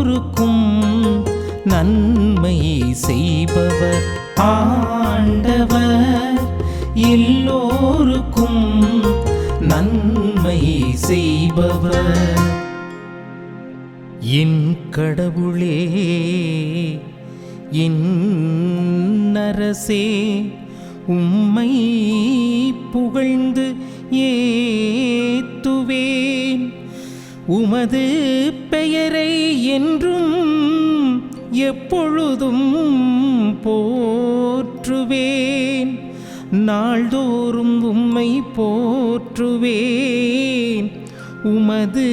எல்லோருக்கும் நன்மை செய்பவர். ஆண்டவர் எல்லோருக்கும் நன்மை செய்பவர். என் கடவுளே, என் அரசே, உம்மை புகழ்ந்து ஏத்துவேன். உமது பெயரை என்றும் எப்பொழுதும் போற்றுவேன். நாள்தோறும் உம்மை போற்றுவேன். உமது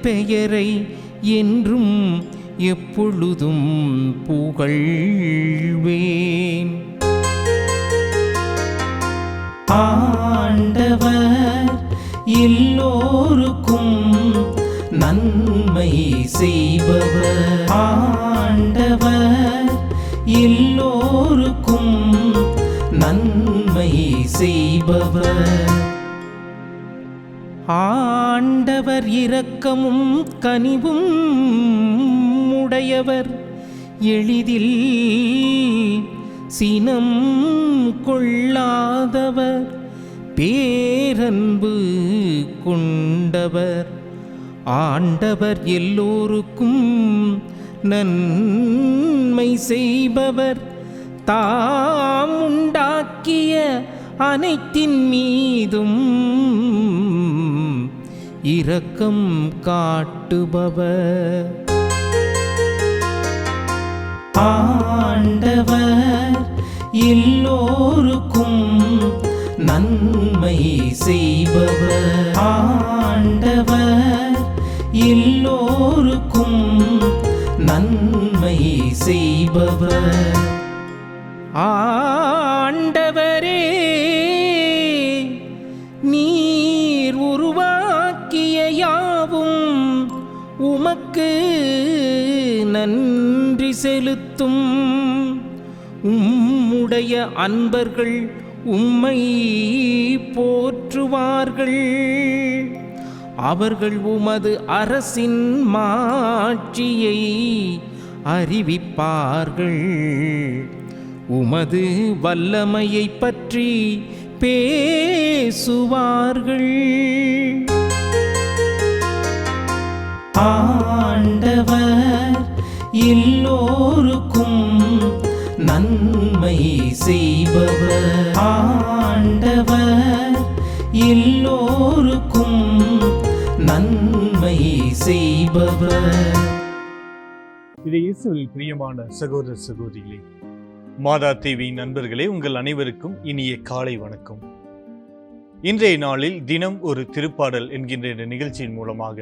பெயரை என்றும் எப்பொழுதும் புகழ்வேன். ஆண்டவர் எல்லோருக்கும் நன்மை செய்பவர். ஆண்டவர் எல்லோருக்கும் நன்மை செய்பவர். ஆண்டவர் இரக்கமும் கனிவும் உடையவர். எளிதில் சினம் கொள்ளாதவர். பேரன்பு கொண்டவர். ஆண்டவர் எல்லோருக்கும் நன்மை செய்பவர். தாம் உண்டாக்கிய அனைத்தின் மீதும் இரக்கம் காட்டுபவர். ஆண்டவர் எல்லோருக்கும் நன்மை செய்பவர். ஆண்டவர் எல்லோருக்கும் நன்மை செய்பவர். ஆண்டவரே, நீர் உருவாக்கிய யாவும் உமக்கு நன்றி செலுத்தும். உம்முடைய அன்பர்கள் உம்மை போற்றுவார்கள். அவர்கள் உமது அரசின் மாட்சியை அறிவிப்பார்கள். உமது வல்லமையை பற்றி பேசுவார்கள். ஆண்டவர் எல்லோருக்கும் நன்மை செய்பவர். ஆண்டவர் எல்லோருக்கும் நன்மை செய்பவர். இது இயேசுவில் பிரியமான சகோதர சகோதரிகளே, மாதா டிவி நண்பர்களே, உங்கள் அனைவருக்கும் இனிய காலை வணக்கம். இன்றைய நாளில் தினம் ஒரு திருப்பாடல் என்கின்ற இந்த நிகழ்ச்சியின் மூலமாக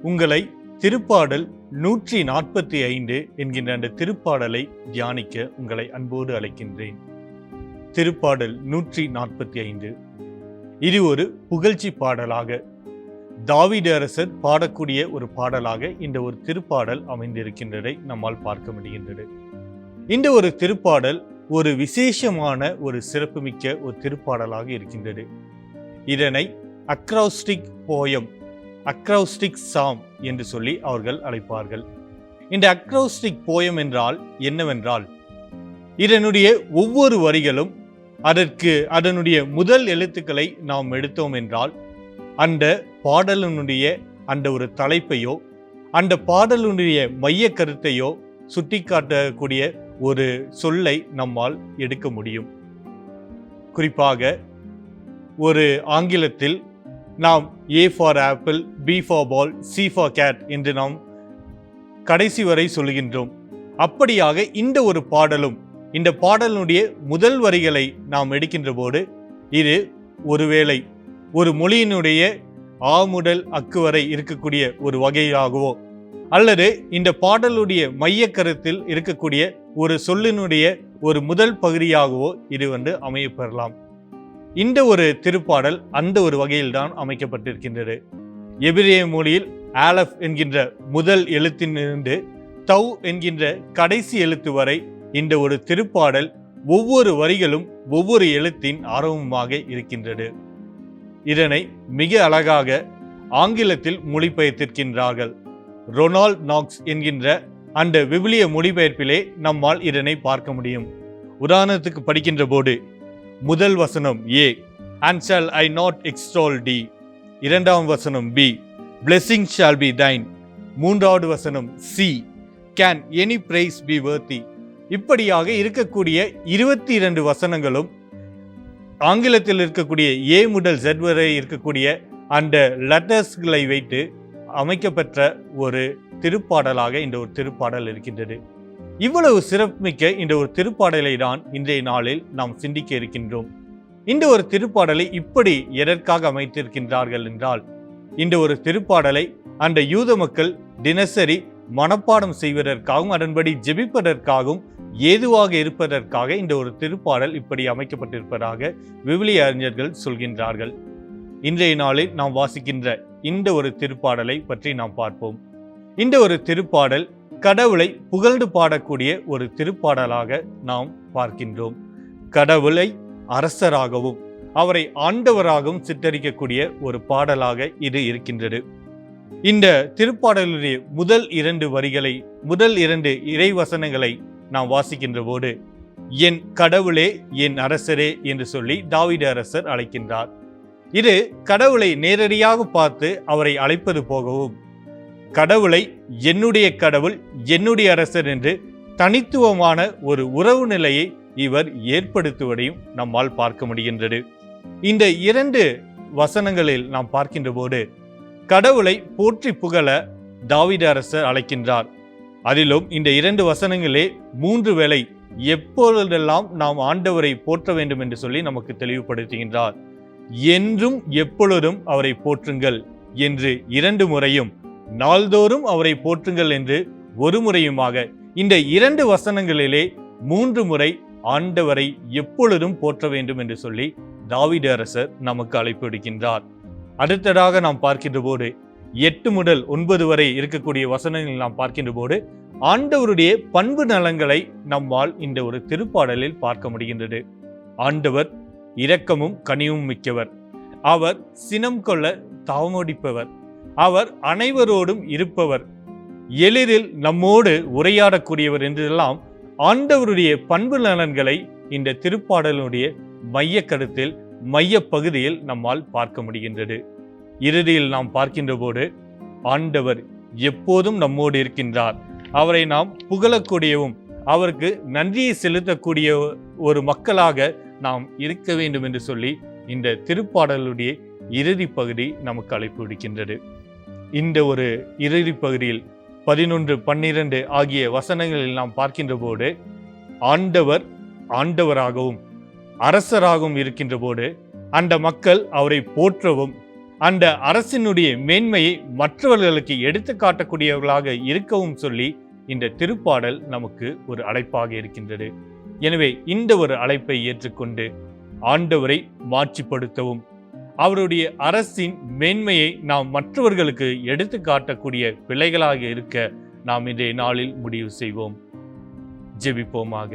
உங்களை திருப்பாடல் 145 என்கின்ற அந்த திருப்பாடலை தியானிக்க உங்களை அன்போடு அழைக்கின்றேன். திருப்பாடல் 145 இது ஒரு புகழ்ச்சி பாடலாக, தாவீது அரசர் பாடக்கூடிய ஒரு பாடலாக இந்த ஒரு திருப்பாடல் அமைந்திருக்கின்றதை நம்மால் பார்க்க முடிகின்றது. இந்த ஒரு திருப்பாடல் ஒரு விசேஷமான ஒரு சிறப்புமிக்க ஒரு திருப்பாடலாக இருக்கின்றது. இதனை அக்ரௌஸ்டிக் போயம், அக்ரௌஸ்டிக் சாம் என்று சொல்லி அவர்கள் அழைப்பார்கள். இந்த அக்ரௌஸ்டிக் போயம் என்றால் என்னவென்றால், இதனுடைய ஒவ்வொரு வரிகளும் அதனுடைய முதல் எழுத்துக்களை நாம் எடுத்தோம் என்றால் அந்த பாடலினுடைய அந்த ஒரு தலைப்பையோ அந்த பாடலினுடைய மைய கருத்தையோ சுட்டிக்காட்டக்கூடிய ஒரு சொல்லை நம்மால் எடுக்க முடியும். குறிப்பாக ஒரு ஆங்கிலத்தில் நாம் A for apple, B for ball, C for cat என்று நாம் கடைசி வரை சொல்கின்றோம். அப்படியாக இந்த ஒரு பாடலும், இந்த பாடலினுடைய முதல் வரிகளை நாம் எடுக்கின்ற போது இது ஒருவேளை ஒரு மொழியினுடைய ஆ முதல் அக்கு வரை இருக்கக்கூடிய ஒரு வகையாகவோ அல்லது இந்த பாடலுடைய மைய கருத்தில் இருக்கக்கூடிய ஒரு சொல்லினுடைய ஒரு முதல் பகுதியாகவோ இது அமையப்பெறலாம். இந்த ஒரு திருப்பாடல் அந்த ஒரு வகையில்தான் அமைக்கப்பட்டிருக்கின்றது. எபிரேய மொழியில் ஆலஃப் என்கின்ற முதல் எழுத்திலிருந்து தவ் என்கின்ற கடைசி எழுத்து வரை இந்த ஒரு திருப்பாடல் ஒவ்வொரு வரிகளும் ஒவ்வொரு எழுத்தின் ஆரம்பமாக இருக்கின்றது. இதனை மிக அழகாக ஆங்கிலத்தில் மொழிபெயர்த்திருக்கின்றார்கள். ரொனால்ட் நாக்ஸ் என்கின்ற அந்த விவிலிய மொழிபெயர்ப்பிலே நம்மால் இதனை பார்க்க முடியும். உதாரணத்துக்கு படிக்கின்ற போது முதல் வசனம் A, and shall I not extol thee. இரண்டாம் வசனம் B, blessing shall be thine. மூன்றாவது வசனம் C, can any praise be worthy. இப்படியாக இருக்கக்கூடிய 22 வசனங்களும் ஆங்கிலத்தில் இருக்கக்கூடிய A முதல் Z வரை இருக்கக்கூடிய அந்த லெட்டர்ஸ்களை வைத்து அமைக்கப்பெற்ற ஒரு திருப்பாடலாக இந்த ஒரு திருப்பாடல் இருக்கின்றது. இவ்வளவு சிறப்புமிக்க இந்த ஒரு திருப்பாடலை தான் இன்றைய நாளில் நாம் சிந்திக்க இருக்கின்றோம். இந்த ஒரு திருப்பாடலை இப்படி எதற்காக அமைத்திருக்கின்றார்கள் என்றால், இந்த ஒரு திருப்பாடலை அந்த யூத மக்கள் தினசரி மனப்பாடம் செய்வதற்காகவும் அதன்படி ஜெபிப்பதற்காகவும் ஏதுவாக இருப்பதற்காக இந்த ஒரு திருப்பாடல் இப்படி அமைக்கப்பட்டிருப்பதாக விவிலிய அறிஞர்கள் சொல்கின்றார்கள். இன்றைய நாளில் நாம் வாசிக்கின்ற இந்த ஒரு திருப்பாடலை பற்றி நாம் பார்ப்போம். இந்த ஒரு திருப்பாடல் கடவுளை புகழ்ந்து பாடக்கூடிய ஒரு திருப்பாடலாக நாம் பார்க்கின்றோம். கடவுளை அரசராகவும் அவரை ஆண்டவராகவும் சித்தரிக்கக்கூடிய ஒரு பாடலாக இது இருக்கின்றது. இந்த திருப்பாடலுடைய முதல் 2 இறைவசனங்களை நாம் வாசிக்கின்ற போது, என் கடவுளே என் அரசரே என்று சொல்லி தாவீது அரசர் அழைக்கின்றார். இது கடவுளை நேரடியாக பார்த்து அவரை அழைப்பது போகவும், கடவுளை என்னுடைய கடவுள் என்னுடைய அரசர் என்று தனித்துவமான ஒரு உறவு நிலையை இவர் ஏற்படுத்துவதையும் நம்மால் பார்க்க முடிகின்றது. இந்த 2 வசனங்களில் நாம் பார்க்கின்ற போது கடவுளை போற்றி புகழ தாவீது அரசர் அழைக்கின்றார். அதிலும் இந்த 2 வசனங்களே 3 வேளை எப்பொழுதெல்லாம் நாம் ஆண்டவரை போற்ற வேண்டும் என்று சொல்லி நமக்கு தெளிவுபடுத்துகின்றார். என்றும் எப்பொழுதும் அவரை போற்றுங்கள் என்று 2 முறையும், நாள்தோறும் அவரை போற்றுங்கள் என்று 1 முறையுமாக இந்த 2 வசனங்களிலே 3 முறை ஆண்டவரை எப்பொழுதும் போற்ற வேண்டும் என்று சொல்லி தாவீது அரசர் நமக்கு அழைப்பு விடுக்கின்றார். அடுத்ததாக நாம் பார்க்கின்ற போது 8 முதல் 9 வரை இருக்கக்கூடிய வசனங்களில் நாம் பார்க்கின்ற போது ஆண்டவருடைய பண்பு நலங்களை நம்மால் இந்த ஒரு திருப்பாடலில் பார்க்க முடிகின்றது. ஆண்டவர் இரக்கமும் கனிவும் மிக்கவர், அவர் சினம் கொள்ள தாமடிப்பவர், அவர் அனைவரோடும் இருப்பவர், எளிதில் நம்மோடு உரையாடக்கூடியவர் என்றெல்லாம் ஆண்டவருடைய பண்பு நலன்களை இந்த திருப்பாடலுடைய மைய கருத்தில் மைய பகுதியில் நம்மால் பார்க்க முடிகின்றது. இறுதியில் நாம் பார்க்கின்ற போது ஆண்டவர் எப்போதும் நம்மோடு இருக்கின்றார், அவரை நாம் புகழக்கூடியவும் அவருக்கு நன்றியை செலுத்தக்கூடிய ஒரு மக்களாக நாம் இருக்க வேண்டும் என்று சொல்லி இந்த திருப்பாடலுடைய இறுதி பகுதி நமக்கு அழைப்பு விடுக்கின்றது. இந்த ஒரு இறுதி பகுதியில் 11, 12 ஆகிய வசனங்களில் நாம் பார்க்கின்ற போது ஆண்டவர் ஆண்டவராகவும் அரசராகவும் இருக்கின்ற போது அந்த மக்கள் அவரை போற்றவும் அந்த அரசினுடைய மேன்மையை மற்றவர்களுக்கு எடுத்து காட்டக்கூடியவர்களாக இருக்கவும் சொல்லி இந்த திருப்பாடல் நமக்கு ஒரு அழைப்பாக இருக்கின்றது. எனவே இந்த ஒரு அழைப்பை ஏற்றுக்கொண்டு ஆண்டவரை மாட்சிப்படுத்தவும் அவருடைய அரசின் மேன்மையை நாம் மற்றவர்களுக்கு எடுத்து காட்டக்கூடிய பிள்ளைகளாக இருக்க நாம் இன்றைய நாளில் முடிவு செய்வோம். ஜெபிப்போமாக.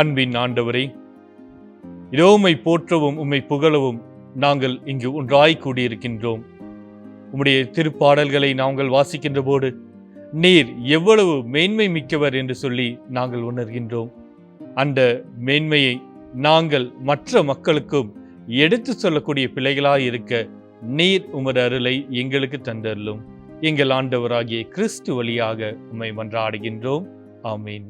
அன்பின் ஆண்டவரே, இதோ உம்மை போற்றவும் உம்மை புகழவும் நாங்கள் இங்கு ஒன்றாய் கூடியிருக்கின்றோம். உம்முடைய திருப்பாடல்களை நாங்கள் வாசிக்கின்ற போது நீர் எவ்வளவு மேன்மை மிக்கவர் என்று சொல்லி நாங்கள் உணர்கின்றோம். அந்த மேன்மையை நாங்கள் மற்ற மக்களுக்கும் எடுத்து சொல்லக்கூடிய பிள்ளைகளாய் இருக்க நீர் உமது அருளை எங்களுக்கு தந்தருளும். எங்கள் ஆண்டவராகிய கிறிஸ்து வழியாக உம்மை மன்றாடுகின்றோம். ஆமீன்.